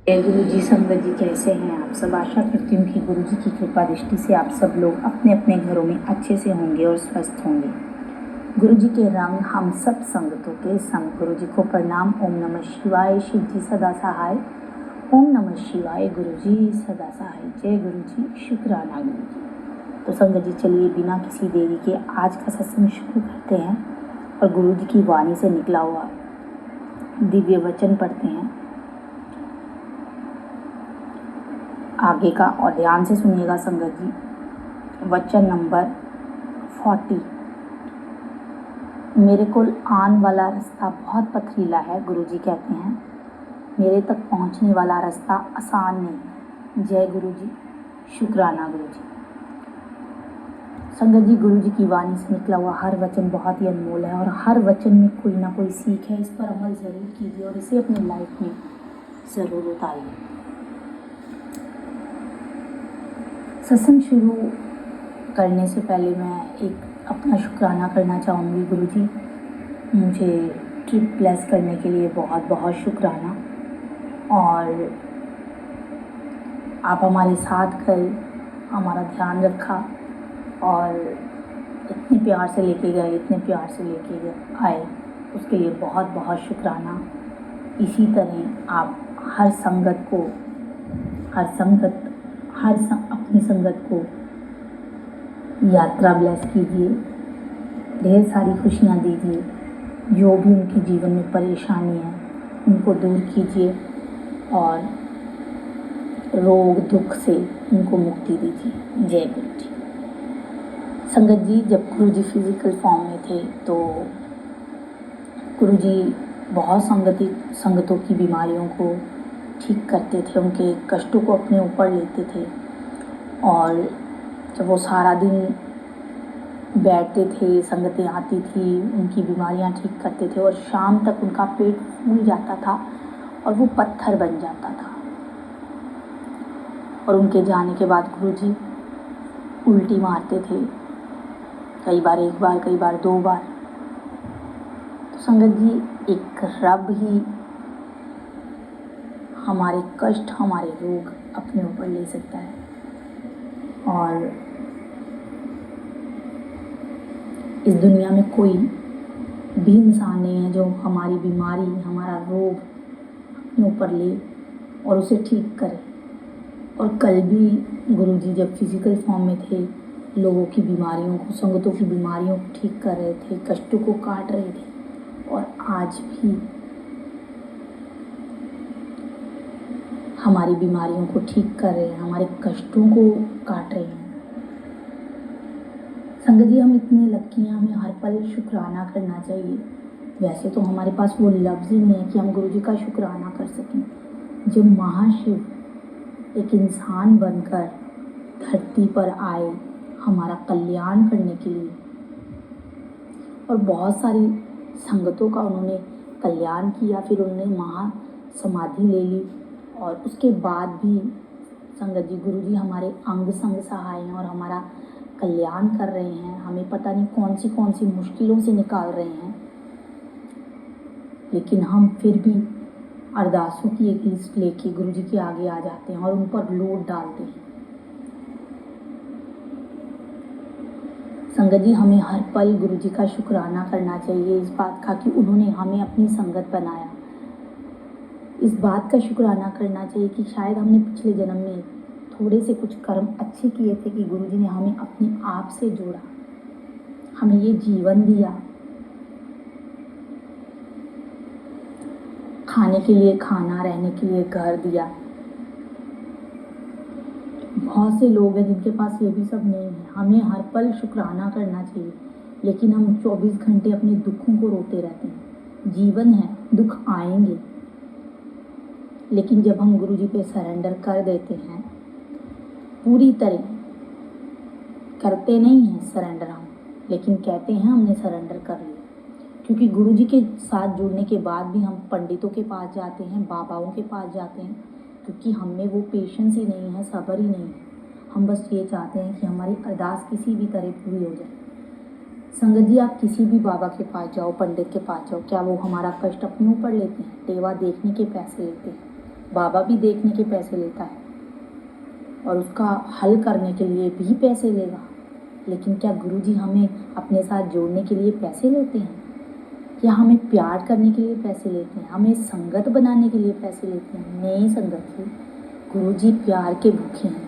जय गुरु जी। संगत जी, कैसे हैं आप सब? आशा करती हूँ कि गुरु जी की कृपा दृष्टि से आप सब लोग अपने अपने घरों में अच्छे से होंगे और स्वस्थ होंगे। गुरु जी के रंग हम सब संगतों के संग। गुरु जी को प्रणाम। ओम नमः शिवाय। शिव जी सदा सहाय। ओम नमः शिवाय। गुरु जी सदा सहाय। जय गुरु जी। शुक्राना गुरु जी। तो संगत जी, चलिए बिना किसी देरी के आज का सत्संग शुरू करते हैं और गुरु जी की वाणी से निकला हुआ दिव्य वचन पढ़ते हैं। आगे का और ध्यान से सुनिएगा संगत जी। वचन नंबर 40। मेरे को आने वाला रास्ता बहुत पथरीला है। गुरु जी कहते हैं मेरे तक पहुंचने वाला रास्ता आसान नहीं। जय गुरु जी। शुक्राना गुरु जी। संगत जी, गुरु जी की वाणी से निकला हुआ हर वचन बहुत ही अनमोल है और हर वचन में कोई ना कोई सीख है। इस पर अमल ज़रूर कीजिए और इसे अपनी लाइफ में ज़रूर उतारिए। सत्संग शुरू करने से पहले मैं एक अपना शुक्राना करना चाहूँगी। गुरु जी, मुझे ट्रिप ब्लेस करने के लिए बहुत बहुत शुक्राना। और आप हमारे साथ गए, हमारा ध्यान रखा और इतने प्यार से लेके गए, इतने प्यार से लेके आए, उसके लिए बहुत बहुत शुक्राना। इसी तरह आप हर संगत को अपनी संगत को यात्रा ब्लेस कीजिए, ढेर सारी खुशियाँ दीजिए। जो भी उनके जीवन में परेशानी है उनको दूर कीजिए और रोग दुख से उनको मुक्ति दीजिए। जय गुरु जी। संगत जी, जब गुरु जी फिजिकल फॉर्म में थे तो गुरु जी बहुत संगतों की बीमारियों को ठीक करते थे, उनके कष्टों को अपने ऊपर लेते थे। और जब वो सारा दिन बैठते थे, संगतें आती थी, उनकी बीमारियां ठीक करते थे और शाम तक उनका पेट फूल जाता था और वो पत्थर बन जाता था। और उनके जाने के बाद गुरु जी उल्टी मारते थे, कई बार एक बार, कई बार दो बार। तो संगत जी, एक रब ही हमारे कष्ट, हमारे रोग अपने ऊपर ले सकता है। और इस दुनिया में कोई भी इंसान नहीं है जो हमारी बीमारी, हमारा रोग अपने ऊपर ले और उसे ठीक करे। और कल भी गुरुजी जब फिजिकल फॉर्म में थे, लोगों की बीमारियों को, संगतों की बीमारियों को ठीक कर रहे थे, कष्टों को काट रहे थे। और आज भी हमारी बीमारियों को ठीक कर रहे हैं, हमारे कष्टों को काट रहे हैं। संगत जी, हम इतने लकी हैं, हमें हर पल शुक्राना करना चाहिए। वैसे तो हमारे पास वो लफ्ज़ ही नहीं है कि हम गुरु जी का शुक्राना कर सकें। जब महाशिव एक इंसान बनकर धरती पर आए हमारा कल्याण करने के लिए, और बहुत सारी संगतों का उन्होंने कल्याण किया, फिर उन्होंने महासमाधि ले ली। और उसके बाद भी संगत जी, गुरु जी हमारे अंग संग सहाय हैं और हमारा कल्याण कर रहे हैं। हमें पता नहीं कौन सी मुश्किलों से निकाल रहे हैं, लेकिन हम फिर भी अरदासों की एक लिस्ट लेके गुरु जी के आगे आ जाते हैं और उन पर लोड डालते हैं। संगत जी, हमें हर पल गुरु जी का शुक्राना करना चाहिए, इस बात का कि उन्होंने हमें अपनी संगत बनाया। इस बात का शुक्राना करना चाहिए कि शायद हमने पिछले जन्म में थोड़े से कुछ कर्म अच्छे किए थे कि गुरु जी ने हमें अपने आप से जोड़ा, हमें ये जीवन दिया, खाने के लिए खाना, रहने के लिए घर दिया। बहुत से लोग हैं जिनके पास ये भी सब नहीं है। हमें हर पल शुक्राना करना चाहिए, लेकिन हम 24 घंटे अपने दुखों को रोते रहते हैं। जीवन है, दुख आएंगे, लेकिन जब हम गुरु जी पे सरेंडर कर देते हैं, पूरी तरह करते नहीं हैं सरेंडर हम, लेकिन कहते हैं हमने सरेंडर कर लिया। क्योंकि गुरु जी के साथ जुड़ने के बाद भी हम पंडितों के पास जाते हैं, बाबाओं के पास जाते हैं, क्योंकि हम में वो पेशेंस ही नहीं है, सब्र ही नहीं है। हम बस ये चाहते हैं कि हमारी अरदास किसी भी तरह पूरी हो जाए। संगत जी, आप किसी भी बाबा के पास जाओ, पंडित के पास जाओ, क्या वो हमारा कष्ट अपने ऊपर लेते हैं? टेवा देखने के पैसे लेते हैं? बाबा भी देखने के पैसे लेता है और उसका हल करने के लिए भी पैसे लेगा, लेकिन क्या गुरुजी हमें अपने साथ जोड़ने के लिए पैसे लेते हैं, या हमें प्यार करने के लिए पैसे लेते हैं, हमें संगत बनाने के लिए पैसे लेते हैं? नहीं संगत जी, गुरुजी प्यार के भूखे हैं।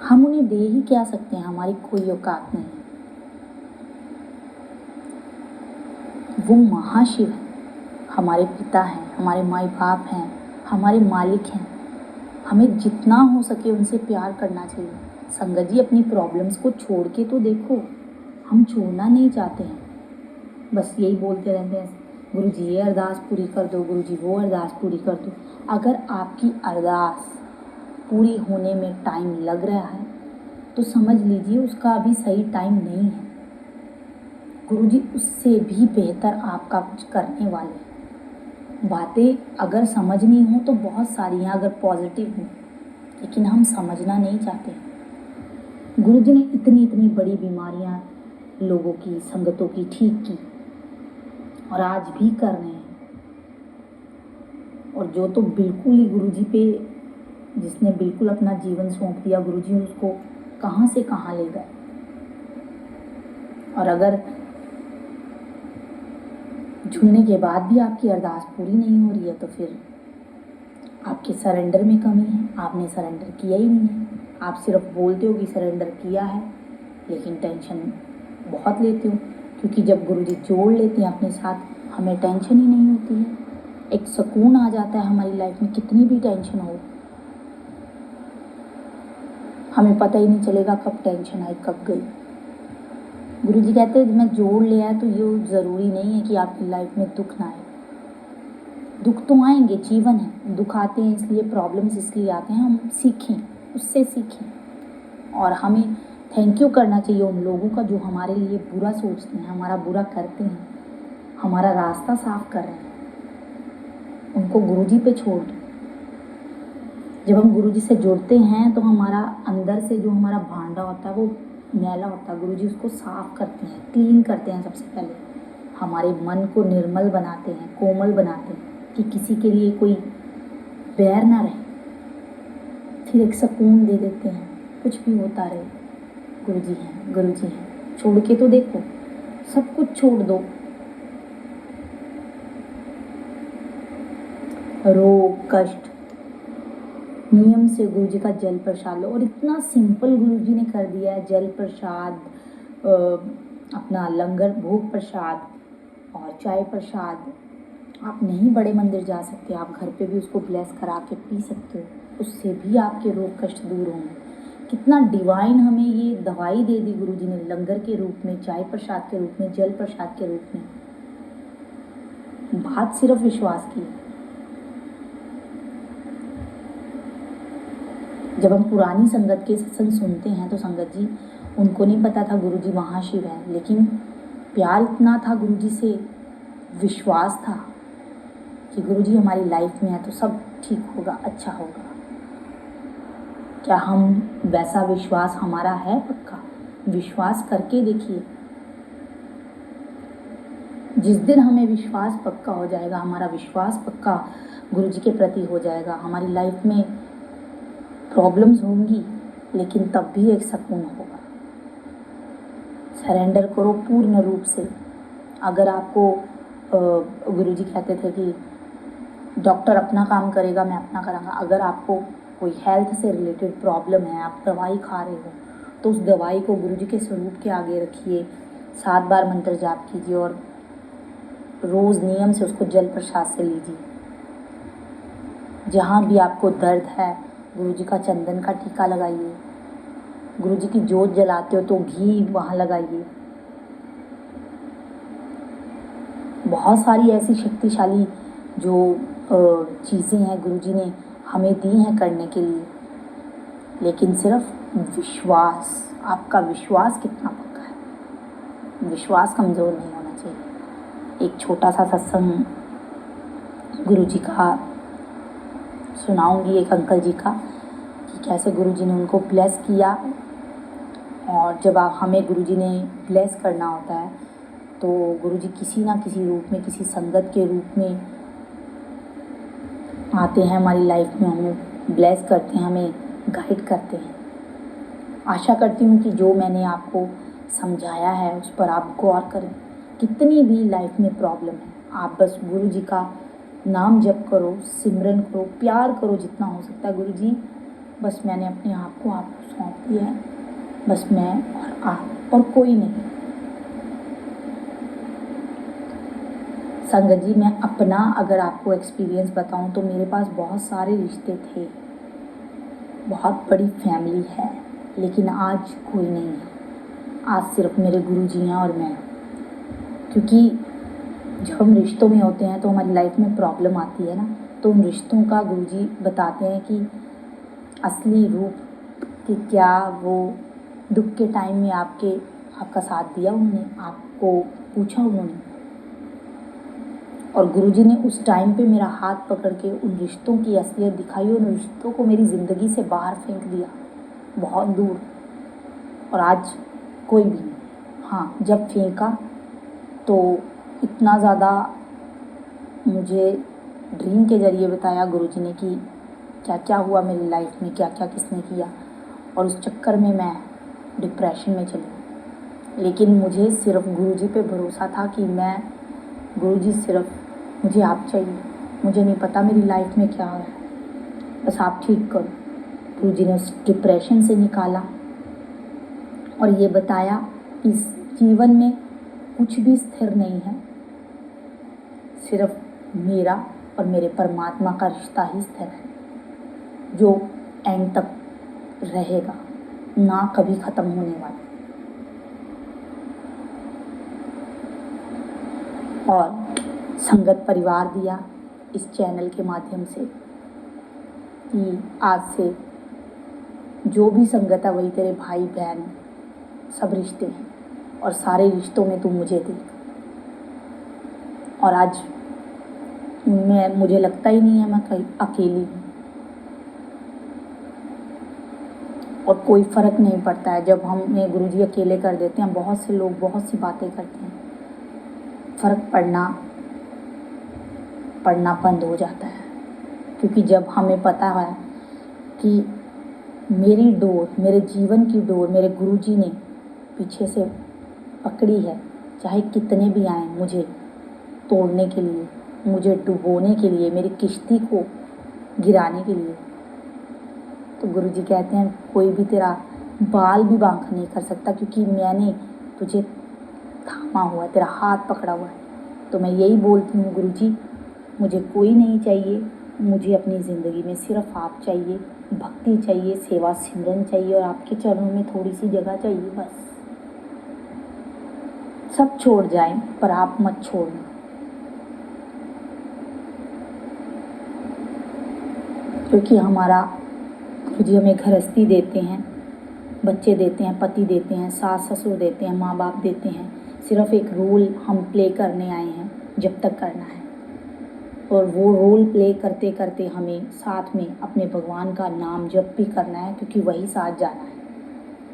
हम उन्हें दे ही क्या सकते हैं, हमारी कोई औकात नहीं। वो महाशिव है, हमारे पिता हैं, हमारे माई बाप हैं, हमारे मालिक हैं। हमें जितना हो सके उनसे प्यार करना चाहिए। संगत जी अपनी प्रॉब्लम्स को छोड़ के तो देखो, हम छोड़ना नहीं चाहते हैं, बस यही बोलते रहते हैं गुरुजी ये अरदास पूरी कर दो, गुरुजी वो अरदास पूरी कर दो। अगर आपकी अरदास पूरी होने में टाइम लग रहा है तो समझ लीजिए उसका अभी सही टाइम नहीं है। गुरुजी उससे भी बेहतर आपका कुछ करने वाले हैं। बातें अगर समझनी हो तो बहुत सारी हैं, अगर पॉजिटिव हो, लेकिन हम समझना नहीं चाहते। गुरुजी ने इतनी इतनी बड़ी बीमारियां लोगों की, संगतों की ठीक की और आज भी कर रहे हैं। और जो तो बिल्कुल ही गुरुजी पे, जिसने बिल्कुल अपना जीवन सौंप दिया, गुरुजी उसको कहाँ से कहाँ ले गए। और अगर जुड़ने के बाद भी आपकी अरदास पूरी नहीं हो रही है तो फिर आपके सरेंडर में कमी है, आपने सरेंडर किया ही नहीं है। आप सिर्फ बोलते हो कि सरेंडर किया है, लेकिन टेंशन बहुत लेते हो, क्योंकि जब गुरुजी जोड़ लेते हैं अपने साथ हमें टेंशन ही नहीं होती है, एक सुकून आ जाता है हमारी लाइफ में। कितनी भी टेंशन हो हमें पता ही नहीं चलेगा कब टेंशन आई कब गई। गुरुजी कहते हैं मैं जोड़ लिया है तो ये ज़रूरी नहीं है कि आपकी लाइफ में दुख ना आए। दुख तो आएंगे, जीवन है, दुख आते हैं इसलिए, प्रॉब्लम्स इसलिए आते हैं, हम सीखें, उससे सीखें। और हमें थैंक यू करना चाहिए उन लोगों का जो हमारे लिए बुरा सोचते हैं, हमारा बुरा करते हैं, हमारा रास्ता साफ कर रहे हैं। उनको गुरुजी पे छोड़ दो। जब हम गुरुजी से जुड़ते हैं तो हमारा अंदर से जो हमारा भांडा होता है वो मैला होता है, गुरुजी उसको साफ करते हैं, क्लीन करते हैं। सबसे पहले हमारे मन को निर्मल बनाते हैं, कोमल बनाते हैं, कि किसी के लिए कोई बैर ना रहे। फिर एक सुकून दे देते हैं, कुछ भी होता रहे, गुरुजी हैं, गुरुजी हैं। छोड़ के तो देखो, सब कुछ छोड़ दो, रोग कष्ट, नियम से गुरुजी का जल प्रसाद लो। और इतना सिंपल गुरुजी ने कर दिया है, जल प्रसाद, अपना लंगर भोग प्रसाद और चाय प्रसाद। आप नहीं बड़े मंदिर जा सकते, आप घर पे भी उसको ब्लेस करा के पी सकते हो, उससे भी आपके रोग कष्ट दूर होंगे। कितना डिवाइन हमें ये दवाई दे दी गुरुजी ने, लंगर के रूप में, चाय प्रसाद के रूप में, जल प्रसाद के रूप में। बात सिर्फ विश्वास की है। जब हम पुरानी संगत के सत्संग सुनते हैं तो संगत जी, उनको नहीं पता था गुरुजी महाशिव है, लेकिन प्यार इतना था गुरुजी से, विश्वास था कि गुरुजी हमारी लाइफ में है तो सब ठीक होगा, अच्छा होगा। क्या हम वैसा विश्वास हमारा है पक्का? विश्वास करके देखिए। जिस दिन हमें विश्वास पक्का हो जाएगा, हमारा विश्वास पक्का गुरुजी के प्रति हो जाएगा, हमारी लाइफ में प्रॉब्लम्स होंगी लेकिन तब भी एक सुकून होगा। सरेंडर करो पूर्ण रूप से। अगर आपको गुरुजी कहते थे कि डॉक्टर अपना काम करेगा, मैं अपना करूँगा। अगर आपको कोई हेल्थ से रिलेटेड प्रॉब्लम है, आप दवाई खा रहे हो, तो उस दवाई को गुरुजी के स्वरूप के आगे रखिए, 7 बार मंत्र जाप कीजिए और रोज़ नियम से उसको जल प्रसाद से लीजिए। जहाँ भी आपको दर्द है, गुरुजी का चंदन का टीका लगाइए। गुरुजी की जोत जलाते हो तो घी वहाँ लगाइए। बहुत सारी ऐसी शक्तिशाली जो चीज़ें हैं गुरुजी ने हमें दी हैं करने के लिए, लेकिन सिर्फ विश्वास, आपका विश्वास कितना पक्का है। विश्वास कमज़ोर नहीं होना चाहिए। एक छोटा सा सत्संग गुरुजी का सुनाऊंगी, एक अंकल जी का, कि कैसे गुरुजी ने उनको ब्लेस किया। और जब आप हमें गुरुजी ने ब्लेस करना होता है तो गुरुजी किसी ना किसी रूप में, किसी संगत के रूप में आते हैं हमारी लाइफ में, हमें ब्लेस करते हैं, हमें गाइड करते हैं। आशा करती हूँ कि जो मैंने आपको समझाया है उस पर आप गौर करें। कितनी भी लाइफ में प्रॉब्लम है, आप बस गुरु जी का नाम जप करो, सिमरन करो, प्यार करो जितना हो सकता है। गुरु जी बस मैंने अपने आप को आपको सौंप दिया है, बस मैं और आप और कोई नहीं। संगत जी, मैं अपना अगर आपको एक्सपीरियंस बताऊं तो मेरे पास बहुत सारे रिश्ते थे, बहुत बड़ी फैमिली है, लेकिन आज कोई नहीं है। आज सिर्फ मेरे गुरु जी हैं और मैं। क्योंकि जब हम रिश्तों में होते हैं तो हमारी लाइफ में प्रॉब्लम आती है ना, तो उन रिश्तों का गुरु जी बताते हैं कि असली रूप कि क्या वो दुख के टाइम में आपका साथ दिया उन्होंने, आपको पूछा उन्होंने। और गुरुजी ने उस टाइम पे मेरा हाथ पकड़ के उन रिश्तों की असलियत दिखाई, उन रिश्तों को मेरी ज़िंदगी से बाहर फेंक दिया, बहुत दूर। और आज कोई भी नहीं। हाँ, जब फेंका तो इतना ज़्यादा मुझे ड्रीम के ज़रिए बताया गुरुजी ने कि क्या क्या हुआ मेरी लाइफ में, क्या क्या किसने किया, और उस चक्कर में मैं डिप्रेशन में चली। लेकिन मुझे सिर्फ गुरुजी पे भरोसा था कि मैं, गुरुजी सिर्फ मुझे आप चाहिए, मुझे नहीं पता मेरी लाइफ में क्या हो रहा है, बस आप ठीक करो। गुरुजी ने उस डिप्रेशन से निकाला और ये बताया इस जीवन में कुछ भी स्थिर नहीं है, सिर्फ मेरा और मेरे परमात्मा का रिश्ता ही स्थिर है, जो एंड तक रहेगा, ना कभी ख़त्म होने वाला। और संगत परिवार दिया इस चैनल के माध्यम से कि आज से जो भी संगत है वही तेरे भाई बहन, सब रिश्ते हैं, और सारे रिश्तों में तू मुझे देख। और आज मुझे लगता ही नहीं है मैं कहीं अकेली हूँ, और कोई फ़र्क नहीं पड़ता है जब हमें गुरुजी अकेले कर देते हैं। बहुत से लोग बहुत सी बातें करते हैं, फ़र्क पड़ना बंद हो जाता है। क्योंकि जब हमें पता है कि मेरी डोर, मेरे जीवन की डोर मेरे गुरुजी ने पीछे से पकड़ी है, चाहे कितने भी आए मुझे तोड़ने के लिए, मुझे डुबोने के लिए, मेरी किश्ती को गिराने के लिए, तो गुरुजी कहते हैं कोई भी तेरा बाल भी बांका नहीं कर सकता, क्योंकि मैंने तुझे थामा हुआ है, तेरा हाथ पकड़ा हुआ है। तो मैं यही बोलती हूँ, गुरुजी मुझे कोई नहीं चाहिए, मुझे अपनी ज़िंदगी में सिर्फ आप चाहिए, भक्ति चाहिए, सेवा सिमरन चाहिए, और आपके चरणों में थोड़ी सी जगह चाहिए बस। सब छोड़ जाएं पर आप मत छोड़ना। क्योंकि हमारा गुरुजी हमें गृहस्थी देते हैं, बच्चे देते हैं, पति देते हैं, सास ससुर देते हैं, माँ बाप देते हैं। सिर्फ एक रोल हम प्ले करने आए हैं जब तक करना है, और वो रोल प्ले करते करते हमें साथ में अपने भगवान का नाम जप भी करना है, क्योंकि वही साथ जाना है।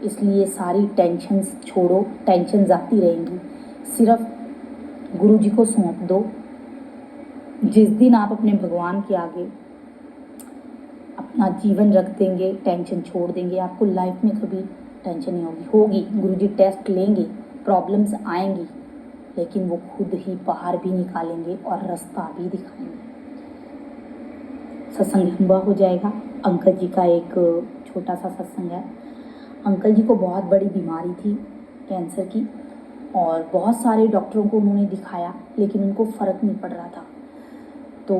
इसलिए सारी टेंशन्स छोड़ो, टेंशन्स आती रहेंगी, सिर्फ गुरुजी को सौंप दो। जिस दिन आप अपने भगवान के आगे अपना जीवन रख देंगे, टेंशन छोड़ देंगे, आपको लाइफ में कभी टेंशन नहीं होगी। गुरुजी टेस्ट लेंगे, प्रॉब्लम्स आएंगी, लेकिन वो खुद ही बाहर भी निकालेंगे और रास्ता भी दिखाएंगे। सत्संग लंबा हो जाएगा। अंकल जी का एक छोटा सा सत्संग है। अंकल जी को बहुत बड़ी बीमारी थी, कैंसर की, और बहुत सारे डॉक्टरों को उन्होंने दिखाया, लेकिन उनको फ़र्क नहीं पड़ रहा था। तो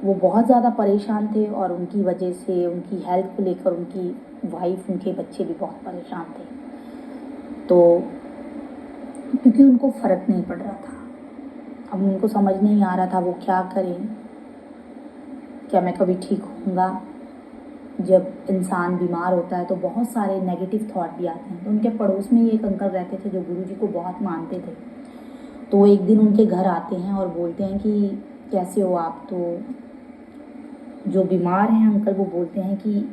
वो बहुत ज़्यादा परेशान थे, और उनकी वजह से, उनकी हेल्थ को लेकर उनकी वाइफ, उनके बच्चे भी बहुत परेशान थे। तो क्योंकि उनको फ़र्क नहीं पड़ रहा था, अब उनको समझ नहीं आ रहा था वो क्या करें, क्या मैं कभी ठीक होऊंगा। जब इंसान बीमार होता है तो बहुत सारे नेगेटिव थॉट भी आते हैं। तो उनके पड़ोस में ही एक अंकल रहते थे जो गुरुजी को बहुत मानते थे। तो एक दिन उनके घर आते हैं और बोलते हैं कि कैसे हो आप। तो जो बीमार हैं अंकल वो बोलते हैं कि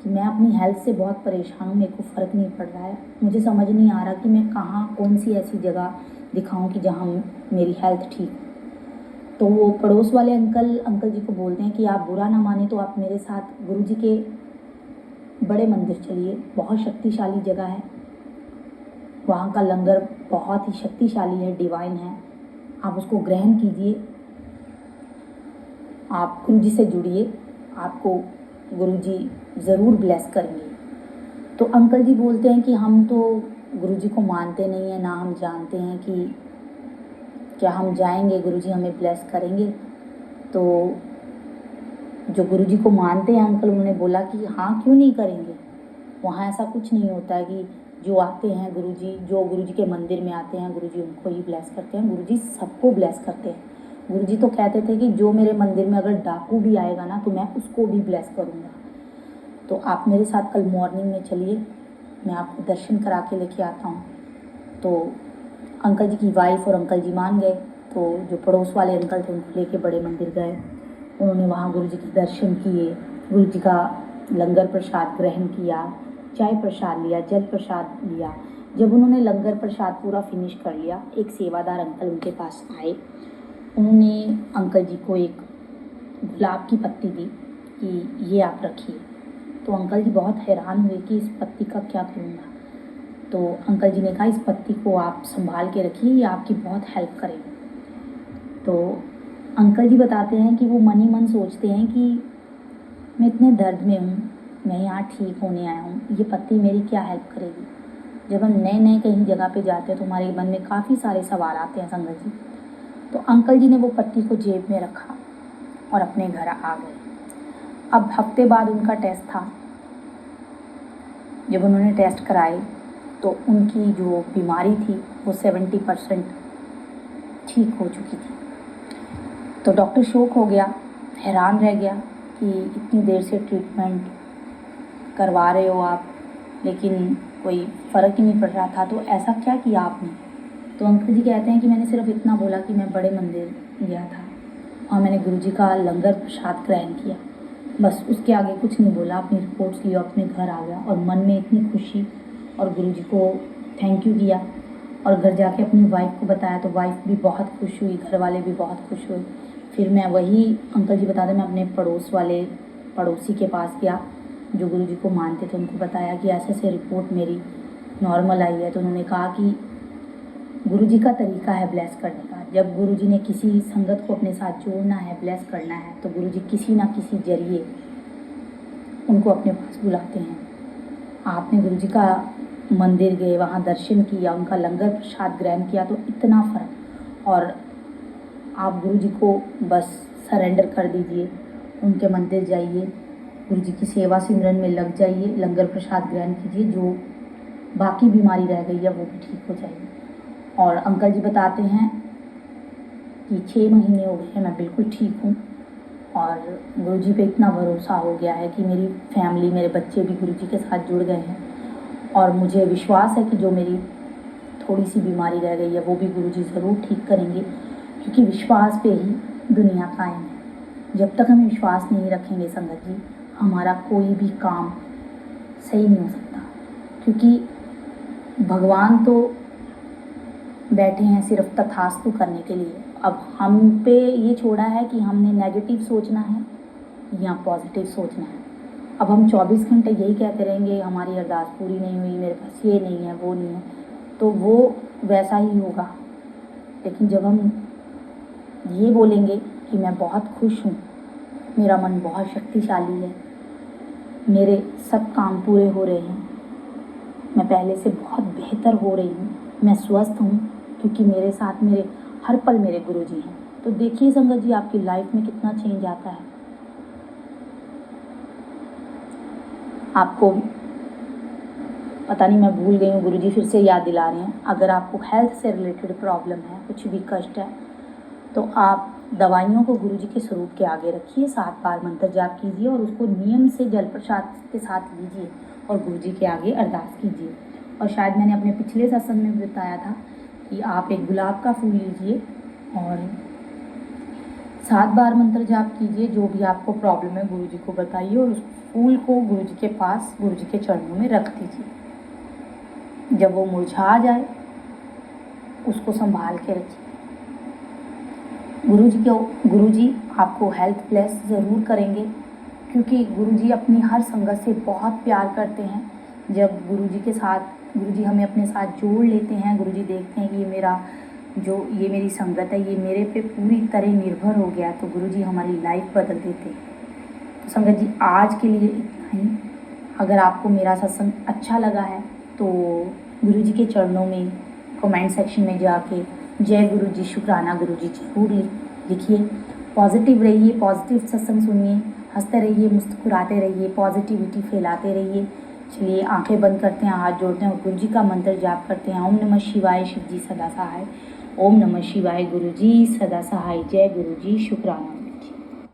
मैं अपनी हेल्थ से बहुत परेशान हूँ, मेरे को फ़र्क नहीं पड़ रहा है, मुझे समझ नहीं आ रहा कि मैं कहाँ, कौन सी ऐसी जगह दिखाऊं कि जहाँ मेरी हेल्थ ठीक हो। तो वो पड़ोस वाले अंकल जी को बोलते हैं कि आप बुरा ना माने तो आप मेरे साथ गुरुजी के बड़े मंदिर चलिए, बहुत शक्तिशाली जगह है, वहाँ का लंगर बहुत ही शक्तिशाली है, डिवाइन है, आप उसको ग्रहण कीजिए, आप गुरुजी से जुड़िए, आपको गुरुजी ज़रूर ब्लेस करेंगे। तो अंकल जी बोलते हैं कि हम तो गुरुजी को मानते नहीं हैं, ना हम जानते हैं कि क्या हम जाएंगे गुरुजी हमें ब्लेस करेंगे। तो जो गुरुजी को मानते हैं अंकल, उन्होंने बोला कि हाँ क्यों नहीं करेंगे, वहाँ ऐसा कुछ नहीं होता है कि जो आते हैं गुरुजी, जो गुरुजी के मंदिर में आते हैं गुरुजी उनको ही ब्लेस करते हैं, गुरुजी सबको ब्लेस करते हैं। गुरुजी तो कहते थे कि जो मेरे मंदिर में अगर डाकू भी आएगा ना तो मैं उसको भी ब्लेस करूँगा। तो आप मेरे साथ कल मॉर्निंग में चलिए, मैं आपको दर्शन करा के लेके आता हूँ। तो अंकल जी की वाइफ और अंकल जी मान गए। तो जो पड़ोस वाले अंकल थे उनको लेके बड़े मंदिर गए, उन्होंने वहाँ गुरुजी के दर्शन किए, गुरुजी का लंगर प्रसाद ग्रहण किया, चाय प्रसाद लिया, जल प्रसाद लिया। जब उन्होंने लंगर प्रसाद पूरा फिनिश कर लिया, एक सेवादार अंकल उनके पास आए, उन्होंने अंकल जी को एक गुलाब की पत्ती दी कि ये आप रखिए। तो अंकल जी बहुत हैरान हुए कि इस पत्ती का क्या करूँगा। तो अंकल जी ने कहा इस पत्ती को आप संभाल के रखिए, ये आपकी बहुत हेल्प करेगी। तो अंकल जी बताते हैं कि वो मन ही मन सोचते हैं कि मैं इतने दर्द में हूँ, मैं यहाँ ठीक होने आया हूँ, ये पत्ती मेरी क्या हेल्प करेगी। जब हम नए नए कहीं जगह पे जाते हैं तो हमारे मन में काफ़ी सारे सवाल आते हैं संगत जी। तो अंकल जी ने वो पत्ती को जेब में रखा और अपने घर आ गए। अब हफ्ते बाद उनका टेस्ट था। जब उन्होंने टेस्ट कराए तो उनकी जो बीमारी थी वो 70% ठीक हो चुकी थी। तो डॉक्टर शॉक हो गया, हैरान रह गया कि इतनी देर से ट्रीटमेंट करवा रहे हो आप, लेकिन कोई फ़र्क ही नहीं पड़ रहा था, तो ऐसा क्या किया आपने। तो अंकल जी कहते हैं कि मैंने सिर्फ इतना बोला कि मैं बड़े मंदिर गया था और मैंने गुरुजी का लंगर प्रसाद ग्रहण किया, बस उसके आगे कुछ नहीं बोला। अपनी रिपोर्ट्स लिया, अपने घर आ गया और मन में इतनी खुशी, और गुरुजी को थैंक यू किया और घर जाके अपनी वाइफ को बताया तो वाइफ भी बहुत खुश हुई, घर वाले भी बहुत खुश हुए। फिर मैं वही अंकल जी बताते, मैं अपने पड़ोसी के पास गया जो गुरुजी को मानते थे, उनको बताया कि ऐसे ऐसे रिपोर्ट मेरी नॉर्मल आई है। तो उन्होंने कहा कि गुरुजी का तरीका है ब्लेस करने का, जब गुरुजी ने किसी संगत को अपने साथ जोड़ना है, ब्लेस करना है, तो गुरुजी किसी ना किसी जरिए उनको अपने पास बुलाते हैं। आपने गुरुजी का मंदिर गए, वहाँ दर्शन किया, उनका लंगर प्रसाद ग्रहण किया, तो इतना फ़र्क। और आप गुरुजी को बस सरेंडर कर दीजिए, उनके मंदिर जाइए, गुरुजी की सेवा सिमरन में लग जाइए, लंगर प्रसाद ग्रहण कीजिए, जो बाकी बीमारी रह गई है वो भी ठीक हो जाएगी। और अंकल जी बताते हैं कि 6 महीने हो गए हैं, मैं बिल्कुल ठीक हूँ और गुरुजी पे इतना भरोसा हो गया है कि मेरी फैमिली, मेरे बच्चे भी गुरुजी के साथ जुड़ गए हैं और मुझे विश्वास है कि जो मेरी थोड़ी सी बीमारी रह गई है वो भी गुरुजी ज़रूर ठीक करेंगे, क्योंकि विश्वास पे ही दुनिया कायम है। जब तक हम विश्वास नहीं रखेंगे संगत जी, हमारा कोई भी काम सही नहीं हो सकता, क्योंकि भगवान तो बैठे हैं सिर्फ तथास्तु करने के लिए। अब हम पे ये छोड़ा है कि हमने नेगेटिव सोचना है या पॉजिटिव सोचना है। अब हम 24 घंटे यही कहते रहेंगे हमारी अरदास पूरी नहीं हुई, मेरे पास ये नहीं है, वो नहीं है, तो वो वैसा ही होगा। लेकिन जब हम ये बोलेंगे कि मैं बहुत खुश हूँ, मेरा मन बहुत शक्तिशाली है, मेरे सब काम पूरे हो रहे हैं, मैं पहले से बहुत बेहतर हो रही हूँ, मैं स्वस्थ हूँ, क्योंकि मेरे साथ मेरे हर पल मेरे गुरुजी हैं, तो देखिए संगत जी आपकी लाइफ में कितना चेंज आता है। आपको पता नहीं, मैं भूल गई हूँ, गुरुजी फिर से याद दिला रहे हैं। अगर आपको हेल्थ से रिलेटेड प्रॉब्लम है, कुछ भी कष्ट है, तो आप दवाइयों को गुरुजी के स्वरूप के आगे रखिए, 7 बार मंत्र जाप कीजिए और उसको नियम से जल प्रसाद के साथ लीजिए और गुरुजी के आगे अरदास कीजिए। और शायद मैंने अपने पिछले सत्संग में बताया था कि आप एक गुलाब का फूल लीजिए और 7 बार मंत्र जाप कीजिए, जो भी आपको प्रॉब्लम है गुरुजी को बताइए और उस फूल को गुरुजी के पास, गुरुजी के चरणों में रख दीजिए। जब वो मुरझा जाए उसको संभाल के रखिए। गुरु जी आपको हेल्थ ब्लेस ज़रूर करेंगे, क्योंकि गुरु जी अपनी हर संगत से बहुत प्यार करते हैं। जब गुरु जी हमें अपने साथ जोड़ लेते हैं, गुरु जी देखते हैं कि ये मेरी संगत है, ये मेरे पे पूरी तरह निर्भर हो गया, तो गुरु जी हमारी लाइफ बदल देते हैं। तो संगत जी आज के लिए इतना ही। अगर आपको मेरा सत्संग अच्छा लगा है तो गुरु जी के चरणों में कमेंट सेक्शन में जाके जय गुरु जी, शुक्राना गुरु जी जरूर लिखिए। पॉजिटिव रहिए, पॉजिटिव सत्संग सुनिए, हंसते रहिए, मुस्कुराते रहिए, पॉजिटिविटी फैलाते रहिए। चलिए आंखें बंद करते हैं, हाथ जोड़ते हैं और गुरु जी का मंत्र जाप करते हैं। ओम नमः शिवाय, शिव जी सदा सहाय। ओम नमः शिवाय, गुरु जी सदा सहाय। जय गुरु जी, शुक्राना।